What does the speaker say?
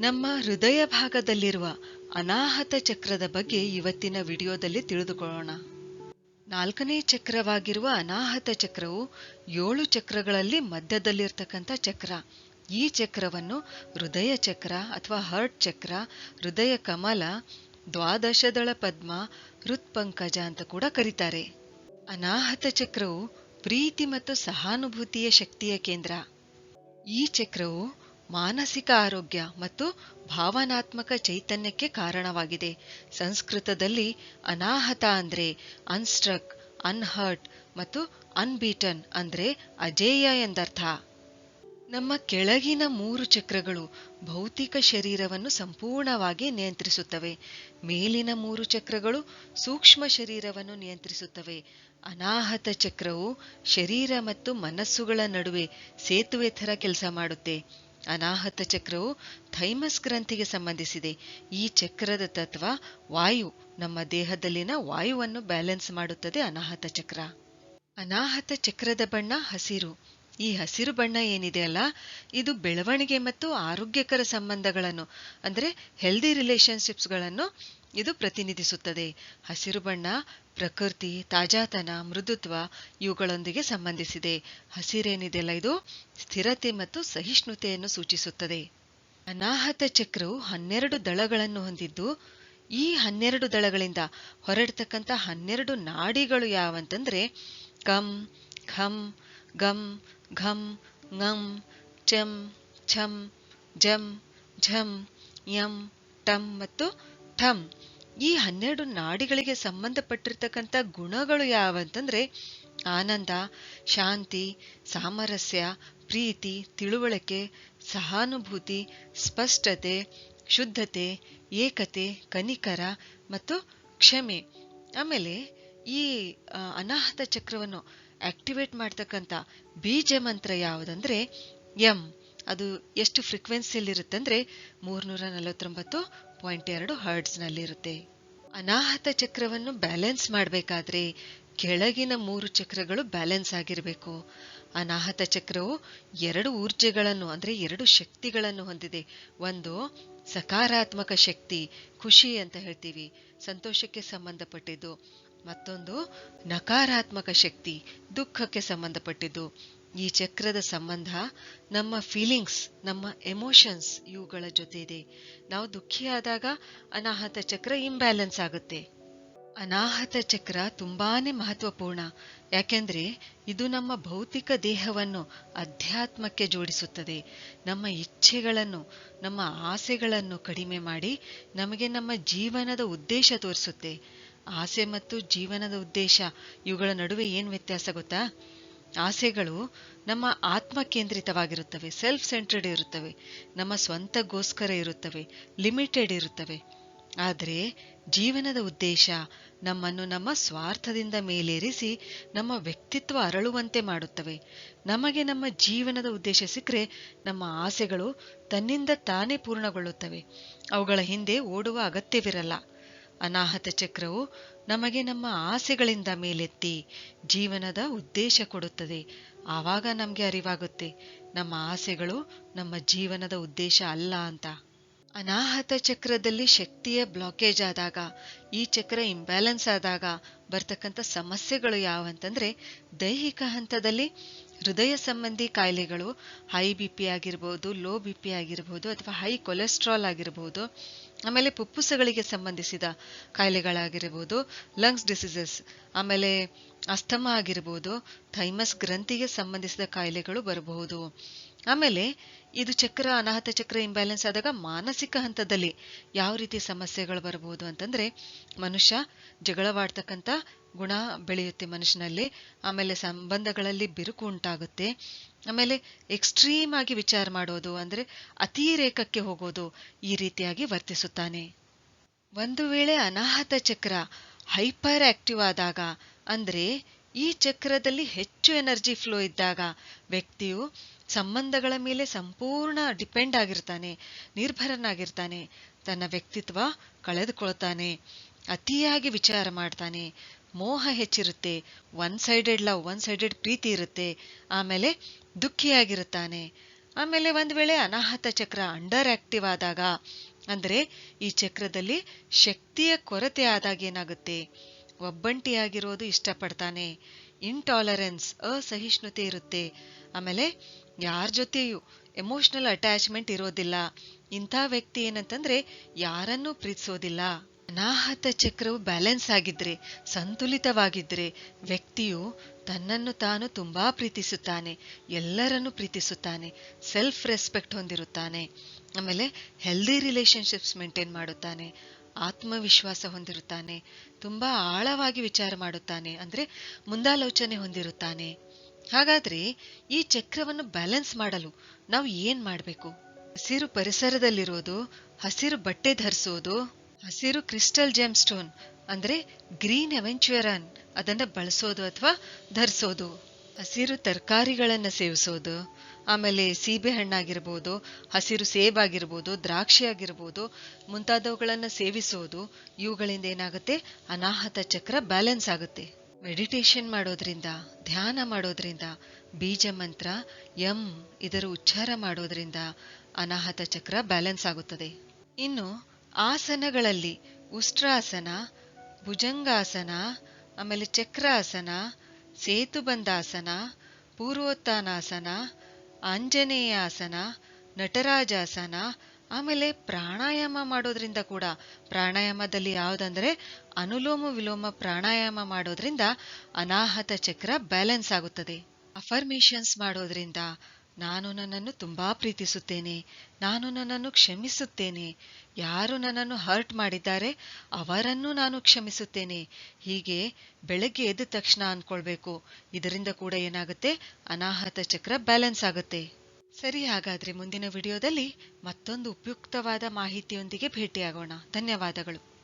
ನಮ್ಮ ಹೃದಯ ಭಾಗದಲ್ಲಿರುವ ಅನಾಹತ ಚಕ್ರದ ಬಗ್ಗೆ ಇವತ್ತಿನ ವಿಡಿಯೋದಲ್ಲಿ ತಿಳಿದುಕೊಳ್ಳೋಣ. 4ನೇ ಚಕ್ರವಾಗಿರುವ ಅನಾಹತ ಚಕ್ರವು 7 ಚಕ್ರಗಳಲ್ಲಿ ಮಧ್ಯದಲ್ಲಿರ್ತಕ್ಕಂಥ ಚಕ್ರ. ಈ ಚಕ್ರವನ್ನು ಹೃದಯ ಚಕ್ರ ಅಥವಾ ಹಾರ್ಟ್ ಚಕ್ರ, ಹೃದಯ ಕಮಲ, ದ್ವಾದಶದಳ ಪದ್ಮ, ಹೃತ್ಪಂಕಜ ಅಂತ ಕೂಡ ಕರೀತಾರೆ. ಅನಾಹತ ಚಕ್ರವು ಪ್ರೀತಿ ಮತ್ತು ಸಹಾನುಭೂತಿಯ ಶಕ್ತಿಯ ಕೇಂದ್ರ. ಈ ಚಕ್ರವು ಮಾನಸಿಕ ಆರೋಗ್ಯ ಮತ್ತು ಭಾವನಾತ್ಮಕ ಚೈತನ್ಯಕ್ಕೆ ಕಾರಣವಾಗಿದೆ. ಸಂಸ್ಕೃತದಲ್ಲಿ ಅನಾಹತ ಅಂದ್ರೆ ಅನ್ಸ್ಟ್ರಕ್, ಅನ್ಹರ್ಟ್ ಮತ್ತು ಅನ್ಬೀಟನ್ ಅಂದ್ರೆ ಅಜೇಯ ಎಂದರ್ಥ. ನಮ್ಮ ಕೆಳಗಿನ 3 ಚಕ್ರಗಳು ಭೌತಿಕ ಶರೀರವನ್ನು ಸಂಪೂರ್ಣವಾಗಿ ನಿಯಂತ್ರಿಸುತ್ತವೆ. ಮೇಲಿನ 3 ಚಕ್ರಗಳು ಸೂಕ್ಷ್ಮ ಶರೀರವನ್ನು ನಿಯಂತ್ರಿಸುತ್ತವೆ. ಅನಾಹತ ಚಕ್ರವು ಶರೀರ ಮತ್ತು ಮನಸ್ಸುಗಳ ನಡುವೆ ಸೇತುವೆ ಥರ ಕೆಲಸ ಮಾಡುತ್ತೆ. ಅನಾಹತ ಚಕ್ರವು ಥೈಮಸ್ ಗ್ರಂಥಿಗೆ ಸಂಬಂಧಿಸಿದೆ. ಈ ಚಕ್ರದ ತತ್ವ ವಾಯು. ನಮ್ಮ ದೇಹದಲ್ಲಿನ ವಾಯುವನ್ನು ಬ್ಯಾಲೆನ್ಸ್ ಮಾಡುತ್ತದೆ ಅನಾಹತ ಚಕ್ರ. ಅನಾಹತ ಚಕ್ರದ ಬಣ್ಣ ಹಸಿರು. ಈ ಹಸಿರು ಬಣ್ಣ ಏನಿದೆಯಲ್ಲ, ಇದು ಬೆಳವಣಿಗೆ ಮತ್ತು ಆರೋಗ್ಯಕರ ಸಂಬಂಧಗಳನ್ನು ಅಂದ್ರೆ ಹೆಲ್ದಿ ರಿಲೇಶನ್ಶಿಪ್ಸ್ಗಳನ್ನು ಇದು ಪ್ರತಿನಿಧಿಸುತ್ತದೆ. ಹಸಿರು ಬಣ್ಣ ಪ್ರಕೃತಿ, ತಾಜಾತನ, ಮೃದುತ್ವ ಇವುಗಳೊಂದಿಗೆ ಸಂಬಂಧಿಸಿದೆ. ಹಸಿರೇನಿದೆಯಲ್ಲ, ಇದು ಸ್ಥಿರತೆ ಮತ್ತು ಸಹಿಷ್ಣುತೆಯನ್ನು ಸೂಚಿಸುತ್ತದೆ. ಅನಾಹತ ಚಕ್ರವು 12 ದಳಗಳನ್ನು ಹೊಂದಿದ್ದು, ಈ 12 ದಳಗಳಿಂದ ಹೊರಡ್ತಕ್ಕಂಥ 12 ನಾಡಿಗಳು ಯಾವಂತಂದ್ರೆ ಕಂ, ಖಂ, ಗಂ, ಘಂ, ngಂ, ಚಂ, ಛಂ, ಜಂ, ಝಂ, ಯಂ, ಟಂ ಮತ್ತು ಠಂ. ಈ 12 ನಾಡಿಗಳಿಗೆ ಸಂಬಂಧಪಟ್ಟಿರ್ತಕ್ಕಂಥ ಗುಣಗಳು ಯಾವಂತಂದ್ರೆ ಆನಂದ, ಶಾಂತಿ, ಸಾಮರಸ್ಯ, ಪ್ರೀತಿ, ತಿಳುವಳಿಕೆ, ಸಹಾನುಭೂತಿ, ಸ್ಪಷ್ಟತೆ, ಶುದ್ಧತೆ, ಏಕತೆ, ಕನಿಕರ ಮತ್ತು ಕ್ಷಮೆ. ಆಮೇಲೆ ಈ ಅನಾಹತ ಚಕ್ರವನ್ನು ಆಕ್ಟಿವೇಟ್ ಮಾಡ್ತಕ್ಕಂಥ ಬೀಜ ಮಂತ್ರ ಯಾವುದಂದ್ರೆ ಎಂ. ಅದು ಎಷ್ಟು ಫ್ರೀಕ್ವೆನ್ಸಿಯಲ್ಲಿರುತ್ತಂದ್ರೆ 349.2 ಹರ್ಟ್ಸ್ನಲ್ಲಿರುತ್ತೆ. ಅನಾಹತ ಚಕ್ರವನ್ನು ಬ್ಯಾಲೆನ್ಸ್ ಮಾಡಬೇಕಾದ್ರೆ ಕೆಳಗಿನ 3 ಚಕ್ರಗಳು ಬ್ಯಾಲೆನ್ಸ್ ಆಗಿರಬೇಕು. ಅನಾಹತ ಚಕ್ರವು 2 ಊರ್ಜೆಗಳನ್ನು ಅಂದ್ರೆ 2 ಶಕ್ತಿಗಳನ್ನು ಹೊಂದಿದೆ. ಒಂದು ಸಕಾರಾತ್ಮಕ ಶಕ್ತಿ, ಖುಷಿ ಅಂತ ಹೇಳ್ತೀವಿ, ಸಂತೋಷಕ್ಕೆ ಸಂಬಂಧಪಟ್ಟಿದ್ದು. ಮತ್ತೊಂದು ನಕಾರಾತ್ಮಕ ಶಕ್ತಿ, ದುಃಖಕ್ಕೆ ಸಂಬಂಧಪಟ್ಟಿದ್ದು. ಈ ಚಕ್ರದ ಸಂಬಂಧ ನಮ್ಮ ಫೀಲಿಂಗ್ಸ್, ನಮ್ಮ ಎಮೋಷನ್ಸ್ ಇವುಗಳ ಜೊತೆ ಇದೆ. ನಾವು ದುಃಖಿಯಾದಾಗ ಅನಾಹತ ಚಕ್ರ ಇಂಬ್ಯಾಲೆನ್ಸ್ ಆಗುತ್ತೆ. ಅನಾಹತ ಚಕ್ರ ತುಂಬಾನೇ ಮಹತ್ವಪೂರ್ಣ. ಯಾಕೆಂದ್ರೆ ಇದು ನಮ್ಮ ಭೌತಿಕ ದೇಹವನ್ನು ಅಧ್ಯಾತ್ಮಕ್ಕೆ ಜೋಡಿಸುತ್ತದೆ. ನಮ್ಮ ಇಚ್ಛೆಗಳನ್ನು, ನಮ್ಮ ಆಸೆಗಳನ್ನು ಕಡಿಮೆ ಮಾಡಿ ನಮಗೆ ನಮ್ಮ ಜೀವನದ ಉದ್ದೇಶ ತೋರಿಸುತ್ತೆ. ಆಸೆ ಮತ್ತು ಜೀವನದ ಉದ್ದೇಶ ಇವುಗಳ ನಡುವೆ ಏನ್ ವ್ಯತ್ಯಾಸ ಗೊತ್ತಾ? ಆಸೆಗಳು ನಮ್ಮ ಆತ್ಮ ಕೇಂದ್ರಿತವಾಗಿರುತ್ತವೆ, ಸೆಲ್ಫ್ ಸೆಂಟ್ರೆಡ್ ಇರುತ್ತವೆ, ನಮ್ಮ ಸ್ವಂತಗೋಸ್ಕರ ಇರುತ್ತವೆ, ಲಿಮಿಟೆಡ್ ಇರುತ್ತವೆ. ಆದರೆ ಜೀವನದ ಉದ್ದೇಶ ನಮ್ಮನ್ನು ನಮ್ಮ ಸ್ವಾರ್ಥದಿಂದ ಮೇಲೇರಿಸಿ ನಮ್ಮ ವ್ಯಕ್ತಿತ್ವ ಅರಳುವಂತೆ ಮಾಡುತ್ತವೆ. ನಮಗೆ ನಮ್ಮ ಜೀವನದ ಉದ್ದೇಶ ಸಿಕ್ಕರೆ ನಮ್ಮ ಆಸೆಗಳು ತನ್ನಿಂದ ತಾನೇ ಪೂರ್ಣಗೊಳ್ಳುತ್ತವೆ. ಅವುಗಳ ಹಿಂದೆ ಓಡುವ ಅಗತ್ಯವಿರಲ್ಲ. ಅನಾಹತ ಚಕ್ರವು ನಮಗೆ ನಮ್ಮ ಆಸೆಗಳಿಂದ ಮೇಲೆತ್ತಿ ಜೀವನದ ಉದ್ದೇಶ ಕೊಡುತ್ತದೆ. ಆವಾಗ ನಮಗೆ ಅರಿವಾಗುತ್ತೆ ನಮ್ಮ ಆಸೆಗಳು ನಮ್ಮ ಜೀವನದ ಉದ್ದೇಶ ಅಲ್ಲ ಅಂತ. ಅನಾಹತ ಚಕ್ರದಲ್ಲಿ ಶಕ್ತಿಯ ಬ್ಲಾಕೇಜ್ ಆದಾಗ, ಈ ಚಕ್ರ ಇಂಬ್ಯಾಲೆನ್ಸ್ ಆದಾಗ ಬರ್ತಕ್ಕಂಥ ಸಮಸ್ಯೆಗಳು ಯಾವಂತಂದ್ರೆ ದೈಹಿಕ ಹಂತದಲ್ಲಿ ಹೃದಯ ಸಂಬಂಧಿ ಕಾಯಿಲೆಗಳು, ಹೈ ಬಿಪಿ ಆಗಿರ್ಬೋದು, ಲೋ ಬಿಪಿ ಆಗಿರ್ಬೋದು, ಅಥವಾ ಹೈ ಕೊಲೆಸ್ಟ್ರಾಲ್ ಆಗಿರ್ಬೋದು. ಆಮೇಲೆ ಪುಪ್ಪುಸಗಳಿಗೆ ಸಂಬಂಧಿಸಿದ ಕಾಯಿಲೆಗಳಾಗಿರ್ಬೋದು, ಲಂಗ್ಸ್ ಡಿಸೀಸಸ್, ಆಮೇಲೆ ಅಸ್ತಮಾ ಆಗಿರ್ಬೋದು, ಥೈಮಸ್ ಗ್ರಂಥಿಗೆ ಸಂಬಂಧಿಸಿದ ಕಾಯಿಲೆಗಳು ಬರಬಹುದು. ಆಮೇಲೆ ಇದು ಚಕ್ರ, ಅನಾಹತ ಚಕ್ರ ಇಂಬ್ಯಾಲೆನ್ಸ್ ಆದಾಗ ಮಾನಸಿಕ ಹಂತದಲ್ಲಿ ಯಾವ ರೀತಿ ಸಮಸ್ಯೆಗಳು ಬರಬಹುದು ಅಂತಂದ್ರೆ ಮನುಷ್ಯ ಜಗಳವಾಡ್ತಕ್ಕಂಥ ಗುಣ ಬೆಳೆಯುತ್ತೆ ಮನುಷ್ಯನಲ್ಲಿ. ಆಮೇಲೆ ಸಂಬಂಧಗಳಲ್ಲಿ ಬಿರುಕು ಉಂಟಾಗುತ್ತೆ. ಆಮೇಲೆ ಎಕ್ಸ್ಟ್ರೀಮ್ ಆಗಿ ವಿಚಾರ ಮಾಡೋದು ಅಂದ್ರೆ ಅತಿರೇಕಕ್ಕೆ ಹೋಗೋದು, ಈ ರೀತಿಯಾಗಿ ವರ್ತಿಸುತ್ತಾನೆ. ಒಂದು ವೇಳೆ ಅನಾಹತ ಚಕ್ರ ಹೈಪರ್ ಆಕ್ಟಿವ್ ಆದಾಗ ಅಂದ್ರೆ ಈ ಚಕ್ರದಲ್ಲಿ ಹೆಚ್ಚು ಎನರ್ಜಿ ಫ್ಲೋ ಇದ್ದಾಗ ವ್ಯಕ್ತಿಯು ಸಂಬಂಧಗಳ ಮೇಲೆ ಸಂಪೂರ್ಣ ಡಿಪೆಂಡ್ ಆಗಿರ್ತಾನೆ, ನಿರ್ಭರನಾಗಿರ್ತಾನೆ, ತನ್ನ ವ್ಯಕ್ತಿತ್ವ ಕಳೆದುಕೊಳ್ತಾನೆ, ಅತಿಯಾಗಿ ವಿಚಾರ ಮಾಡ್ತಾನೆ, ಮೋಹ ಹೆಚ್ಚಿರುತ್ತೆ, one sided love, one sided ಪ್ರೀತಿ ಇರುತ್ತೆ, ಆಮೇಲೆ ದುಃಖಿಯಾಗಿರುತ್ತಾನೆ. ಆಮೇಲೆ ಒಂದ್ ವೇಳೆ ಅನಾಹತ ಚಕ್ರ ಅಂಡರ್ ಆಕ್ಟಿವ್ ಆದಾಗ, ಅಂದ್ರೆ ಈ ಚಕ್ರದಲ್ಲಿ ಶಕ್ತಿಯ ಕೊರತೆ ಆದಾಗ ಏನಾಗುತ್ತೆ, ಒಬ್ಬಂಟಿಯಾಗಿರೋದು ಇಷ್ಟಪಡ್ತಾನೆ, ಇಂಟಾಲರೆನ್ಸ್ ಅಸಹಿಷ್ಣುತೆ ಇರುತ್ತೆ, ಆಮೇಲೆ ಯಾರ ಜೊತೆಯೂ ಎಮೋಷನಲ್ ಅಟ್ಯಾಚ್ಮೆಂಟ್ ಇರೋದಿಲ್ಲ. ಇಂಥ ವ್ಯಕ್ತಿ ಏನಂತಂದ್ರೆ ಯಾರನ್ನೂ ಪ್ರೀತಿಸೋದಿಲ್ಲ. ಅನಾಹತ ಚಕ್ರವು ಬ್ಯಾಲೆನ್ಸ್ ಆಗಿದ್ರೆ, ಸಂತುಲಿತವಾಗಿದ್ರೆ ವ್ಯಕ್ತಿಯು ತನ್ನನ್ನು ತಾನು ತುಂಬಾ ಪ್ರೀತಿಸುತ್ತಾನೆ, ಎಲ್ಲರನ್ನೂ ಪ್ರೀತಿಸುತ್ತಾನೆ, ಸೆಲ್ಫ್ ರೆಸ್ಪೆಕ್ಟ್ ಹೊಂದಿರುತ್ತಾನೆ, ಆಮೇಲೆ ಹೆಲ್ದಿ ರಿಲೇಶನ್ಶಿಪ್ಸ್ ಮೇಂಟೈನ್ ಮಾಡುತ್ತಾನೆ, ಆತ್ಮವಿಶ್ವಾಸ ಹೊಂದಿರುತ್ತಾನೆ, ತುಂಬಾ ಆಳವಾಗಿ ವಿಚಾರ ಮಾಡುತ್ತಾನೆ, ಅಂದ್ರೆ ಮುಂದಾಲೋಚನೆ ಹೊಂದಿರುತ್ತಾನೆ. ಹಾಗಾದ್ರೆ ಈ ಚಕ್ರವನ್ನು ಬ್ಯಾಲೆನ್ಸ್ ಮಾಡಲು ನಾವು ಏನ್ ಮಾಡ್ಬೇಕು? ಹಸಿರು ಪರಿಸರದಲ್ಲಿರೋದು, ಹಸಿರು ಬಟ್ಟೆ ಧರಿಸೋದು, ಹಸಿರು ಕ್ರಿಸ್ಟಲ್ ಜೆಮ್ ಸ್ಟೋನ್ ಅಂದ್ರೆ ಗ್ರೀನ್ ಅವೆಂಚುರನ್ ಅದನ್ನ ಬಳಸೋದು ಅಥವಾ ಧರಿಸೋದು, ಹಸಿರು ತರಕಾರಿಗಳನ್ನ ಸೇವಿಸೋದು, ಆಮೇಲೆ ಸೀಬೆ ಹಣ್ಣಾಗಿರ್ಬೋದು, ಹಸಿರು ಸೇಬಾಗಿರ್ಬೋದು, ದ್ರಾಕ್ಷಿ ಆಗಿರ್ಬೋದು, ಮುಂತಾದವುಗಳನ್ನ ಸೇವಿಸೋದು. ಇವುಗಳಿಂದ ಏನಾಗುತ್ತೆ, ಅನಾಹತ ಚಕ್ರ ಬ್ಯಾಲೆನ್ಸ್ ಆಗುತ್ತೆ. ಮೆಡಿಟೇಷನ್ ಮಾಡೋದ್ರಿಂದ, ಧ್ಯಾನ ಮಾಡೋದ್ರಿಂದ, ಬೀಜ ಮಂತ್ರ ಯಂ ಇದರ ಉಚ್ಚಾರ ಮಾಡೋದ್ರಿಂದ ಅನಾಹತ ಚಕ್ರ ಬ್ಯಾಲೆನ್ಸ್ ಆಗುತ್ತದೆ. ಇನ್ನು ಆಸನಗಳಲ್ಲಿ ಉಷ್ಟ್ರಾಸನ, ಭುಜಂಗಾಸನ, ಆಮೇಲೆ ಚಕ್ರಾಸನ, ಸೇತುಬಂಧಾಸನ, ಪೂರ್ವೋತ್ಥಾನಾಸನ, ಆಂಜನೇಯಾಸನ, ನಟರಾಜಾಸನ, ಆಮೇಲೆ ಪ್ರಾಣಾಯಾಮ ಮಾಡೋದ್ರಿಂದ ಕೂಡ, ಪ್ರಾಣಾಯಾಮದಲ್ಲಿ ಯಾವುದಂದ್ರೆ ಅನುಲೋಮ ವಿಲೋಮ ಪ್ರಾಣಾಯಾಮ ಮಾಡೋದ್ರಿಂದ ಅನಾಹತ ಚಕ್ರ ಬ್ಯಾಲೆನ್ಸ್ ಆಗುತ್ತದೆ. ಅಫರ್ಮೇಷನ್ಸ್ ಮಾಡೋದ್ರಿಂದ ನಾನು ನನ್ನನ್ನು ತುಂಬಾ ಪ್ರೀತಿಸುತ್ತೇನೆ, ನಾನು ನನ್ನನ್ನು ಕ್ಷಮಿಸುತ್ತೇನೆ, ಯಾರು ನನ್ನನ್ನು ಹರ್ಟ್ ಮಾಡಿದ್ದಾರೆ ಅವರನ್ನು ನಾನು ಕ್ಷಮಿಸುತ್ತೇನೆ, ಹೀಗೆ ಬೆಳಗ್ಗೆ ಎದ್ದ ತಕ್ಷಣ ಅನ್ಕೊಳ್ಬೇಕು. ಇದರಿಂದ ಕೂಡ ಏನಾಗುತ್ತೆ, ಅನಾಹತ ಚಕ್ರ ಬ್ಯಾಲೆನ್ಸ್ ಆಗುತ್ತೆ. ಸರಿ, ಹಾಗಾದ್ರೆ ಮುಂದಿನ ವಿಡಿಯೋದಲ್ಲಿ ಮತ್ತೊಂದು ಉಪಯುಕ್ತವಾದ ಮಾಹಿತಿಯೊಂದಿಗೆ ಭೇಟಿಯಾಗೋಣ. ಧನ್ಯವಾದಗಳು.